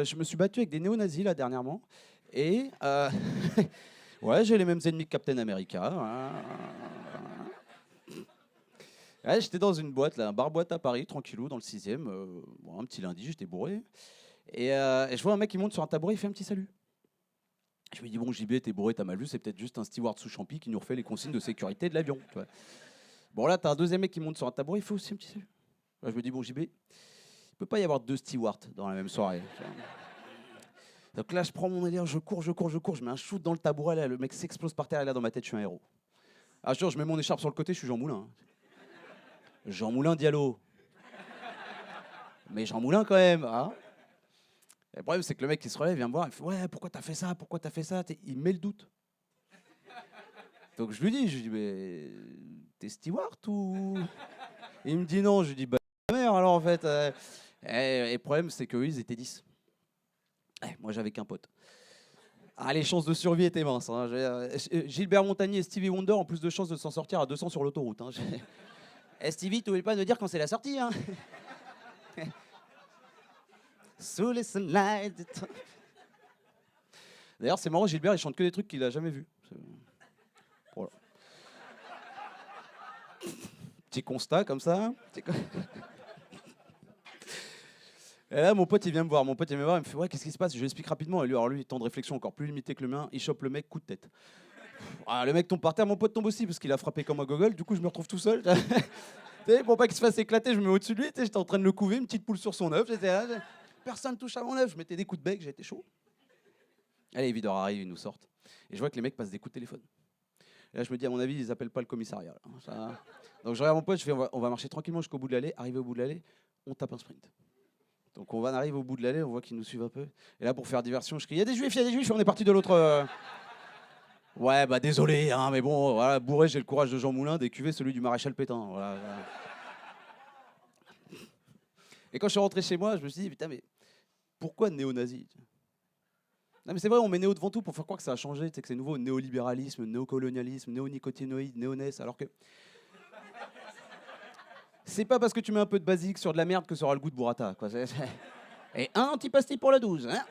je me suis battu avec des néo-nazis là dernièrement. Et ouais, j'ai les mêmes ennemis que Captain America. Ouais, j'étais dans une boîte, là, un bar-boîte à Paris, tranquillou, dans le 6e. Bon, un petit lundi, j'étais bourré. Et je vois un mec qui monte sur un tabouret, il fait un petit salut. Je lui dis, bon, JB, t'es bourré, t'as mal vu, c'est peut-être juste un steward sous champi qui nous refait les consignes de sécurité de l'avion. Tu vois. Bon, là, t'as un deuxième mec qui monte sur un tabouret, il fait aussi un petit salut. Là, je me dis, bon, JB, il peut pas y avoir deux stewards dans la même soirée. Tu vois. Donc là, je prends mon délire, je cours, je mets un shoot dans le tabouret, là, le mec s'explose par terre, et là, dans ma tête, je suis un héros. Ah, je mets mon écharpe sur le côté, je suis Jean Moulin. Hein. Jean Moulin Diallo. Mais Jean Moulin quand même. Hein. Et le problème, c'est que le mec qui se relève vient me voir, il fait ouais, pourquoi t'as fait ça? Pourquoi t'as fait ça? Il met le doute. Donc je lui dis, mais t'es steward ou. Et il me dit non, je lui dis bah mère alors en fait. Et le problème, c'est qu'eux, ils étaient 10. Moi, j'avais qu'un pote. Ah, les chances de survie étaient minces. Hein. Gilbert Montagnier et Stevie Wonder ont plus de chances de s'en sortir à 200 sur l'autoroute. Hein. Stevie, t'oublies pas de me dire quand c'est la sortie. Hein. Sous les sunlight. D'ailleurs, c'est marrant, Gilbert, il chante que des trucs qu'il a jamais vus. Voilà. Petit constat comme ça. Et là, mon pote, il vient me voir. Mon pote, il vient me voir, il me fait ouais, qu'est-ce qui se passe? Je lui explique rapidement. Et lui, alors lui, temps de réflexion encore plus limité que le mien, il chope le mec coup de tête. Ah, le mec tombe par terre, mon pote tombe aussi parce qu'il a frappé comme un gogol. Du coup, je me retrouve tout seul. Pour pas qu'il se fasse éclater, je me mets au-dessus de lui. J'étais en train de le couver, une petite poule sur son œuf. Personne touche à mon œuf. Je mettais des coups de bec, j'étais chaud. Allez, les videurs arrivent, ils nous sortent. Et je vois que les mecs passent des coups de téléphone. Et là, je me dis, à mon avis, ils appellent pas le commissariat. Là. Ça... Donc, je regarde mon pote, je fais, on va marcher tranquillement jusqu'au bout de l'allée. Arrivé au bout de l'allée, on tape un sprint. Donc, on arrive au bout de l'allée, on voit qu'ils nous suivent un peu. Et là, pour faire diversion, je crie, il y a des juifs, on est parti de l'autre. Ouais, bah désolé, hein, mais bon, voilà, bourré, j'ai le courage de Jean Moulin, d'écuver celui du maréchal Pétain. Voilà. Et quand je suis rentré chez moi, je me suis dit, putain, mais pourquoi néo-nazi? Non mais c'est vrai, on met néo devant tout pour faire croire que ça a changé, que c'est nouveau, néolibéralisme, néocolonialisme, néonicotinoïdes, néonès, alors que c'est pas parce que tu mets un peu de basique sur de la merde que ça aura le goût de burrata. Quoi. Et un antipasti pour la 12. Hein.